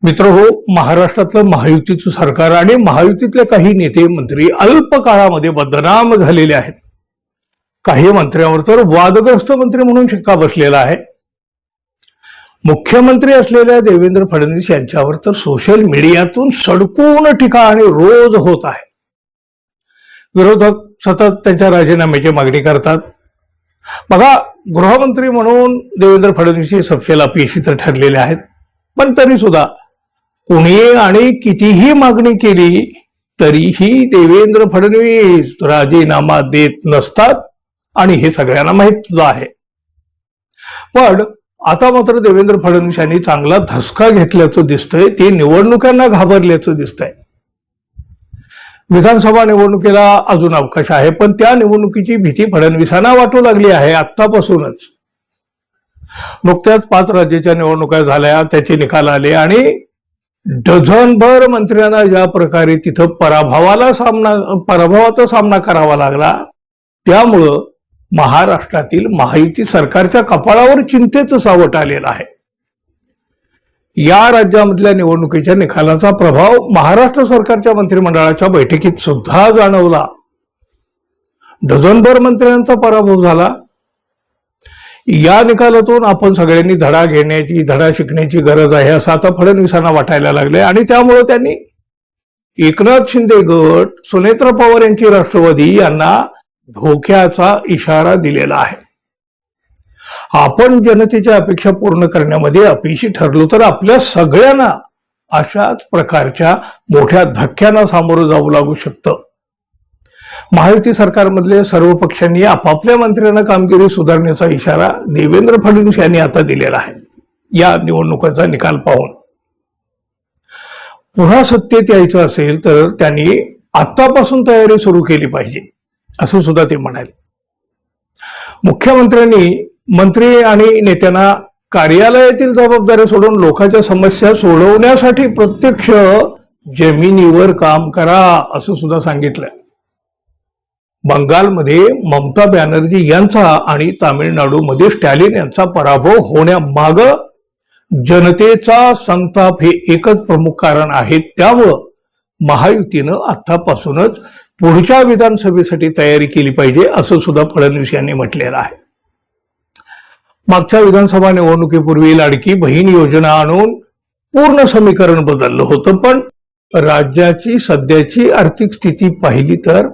मित्रहो, महाराष्ट्रातलं महायुतीचं सरकार आणि महायुतीतले काही नेते मंत्री अल्प काळामध्ये बदनाम झालेले आहेत. काही मंत्र्यांवर तर वादग्रस्त मंत्री म्हणून शिक्का बसलेला आहे. मुख्यमंत्री असलेल्या देवेंद्र फडणवीस यांच्यावर तर सोशल मीडियातून सडकून टीका आणि रोज होत आहे. विरोधक सतत त्यांच्या राजीनाम्याची मागणी करतात. बघा, गृहमंत्री म्हणून देवेंद्र फडणवीस हे सपशेल अपयशी तर ठरलेले आहेत, पण तरी सुद्धा कोणी आणि कितीही मागणी केली तरीही देवेंद्र फडणवीस राजीनामा देत नसतात आणि हे सगळ्यांना माहित सुद्धा आहे. पण आता मात्र देवेंद्र फडणवीस यांनी चांगला धसका घेतल्याचं दिसतंय. ते निवडणुकांना घाबरल्याचं दिसतंय. विधानसभा निवडणुकीला अजून अवकाश आहे, पण त्या निवडणुकीची भीती फडणवीसांना वाटू लागली आहे आतापासूनच. नुकत्याच 5 राज्याच्या निवडणुका झाल्या, त्याचे निकाल आले आणि डझनभर मंत्र्यांना ज्या प्रकारे तिथं पराभवाचा सामना करावा लागला, त्यामुळं महाराष्ट्रातील महायुती सरकारच्या कपाळावर चिंतेचं सावट आलेलं आहे. या राज्यामधल्या निवडणुकीच्या निकालाचा प्रभाव महाराष्ट्र सरकारच्या मंत्रिमंडळाच्या बैठकीत सुद्धा जाणवला. डझनभर मंत्र्यांचा पराभव झाला. या निकालातून आपण सगळ्यांनी धडा शिकण्याची गरज आहे असं आता फडणवीसांना वाटायला लागले आणि त्यामुळे त्यांनी एकनाथ शिंदे गट, सुनेत्रा पवार यांची राष्ट्रवादी यांना धोक्याचा इशारा दिलेला आहे. आपण जनतेच्या अपेक्षा पूर्ण करण्यामध्ये अपयशी ठरलो तर आपल्या सगळ्यांना अशाच प्रकारच्या मोठ्या धक्क्यांना सामोरं जावं लागू शकतं. महायुती सरकारमधले सर्व पक्षांनी आपापल्या मंत्र्यांना कामगिरी सुधारण्याचा इशारा देवेंद्र फडणवीस यांनी आता दिलेला आहे. या निवडणुकांचा निकाल पाहून पुन्हा सत्तेत यायचं असेल तर त्यांनी आतापासून तयारी सुरू केली पाहिजे असं सुद्धा ते म्हणाले. मुख्यमंत्र्यांनी मंत्री आणि नेत्यांना कार्यालयातील जबाबदाऱ्या सोडून लोकांच्या समस्या सोडवण्यासाठी प्रत्यक्ष जमिनीवर काम करा असं सुद्धा सांगितलंय. बंगालमध्ये ममता बॅनर्जी यांचा आणि तामिळनाडूमध्ये स्टॅलिन यांचा पराभव होण्यामाग जनतेचा संताप हे एकच प्रमुख कारण आहे. त्यामुळं महायुतीनं आतापासूनच पुढच्या विधानसभेसाठी तयारी केली पाहिजे असं सुद्धा फडणवीस यांनी म्हटलेलं आहे. मागच्या विधानसभा निवडणुकीपूर्वी लाडकी बहीण योजना आणून पूर्ण समीकरण बदललं होतं, पण राज्याची सध्याची आर्थिक स्थिती पाहिली तर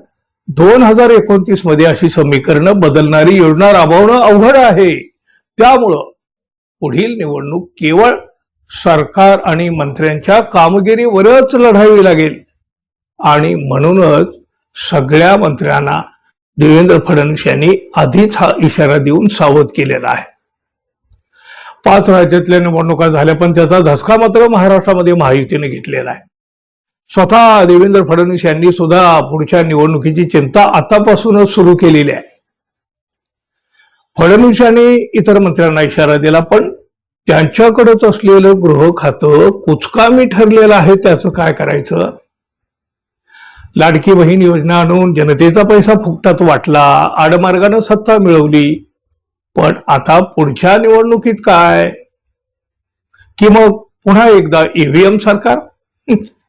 2029 मध्ये अशी समीकरणं बदलणारी योजना राबवणं अवघड आहे. त्यामुळं पुढील निवडणूक केवळ सरकार आणि मंत्र्यांच्या कामगिरीवरच लढावी लागेल आणि म्हणूनच सगळ्या मंत्र्यांना देवेंद्र फडणवीस यांनी आधीच हा इशारा देऊन सावध केलेला आहे. 5 राज्यातल्या निवडणुका झाल्या, पण त्याचा धसका मात्र महाराष्ट्रामध्ये महायुतीने घेतलेला आहे. स्वतः देवेंद्र फडणवीस यांनी सुद्धा पुढच्या निवडणुकीची चिंता आतापासूनच सुरू केलेली आहे. फडणवीस यांनी इतर मंत्र्यांना इशारा दिला, पण त्यांच्याकडेच असलेलं गृह खातं कुचकामी ठरलेलं आहे. त्याचं काय करायचं? लाडकी बहीण योजना आणून जनतेचा पैसा फुकटात वाटला, आडमार्गानं सत्ता मिळवली, पण आता पुढच्या निवडणुकीत काय? की मग पुन्हा एकदा ईव्हीएम सरकार?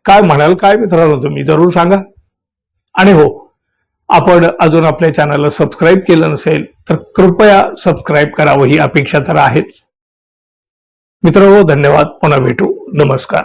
काय म्हणाल काय मित्रांनो तुम्ही जरूर सांगा. आणि हो, आपण अजून आपल्या चॅनलला सबस्क्राईब केलं नसेल तर कृपया सबस्क्राईब करावं, ही अपेक्षा तर आहेच. मित्रांनो, धन्यवाद. पुन्हा भेटू. नमस्कार.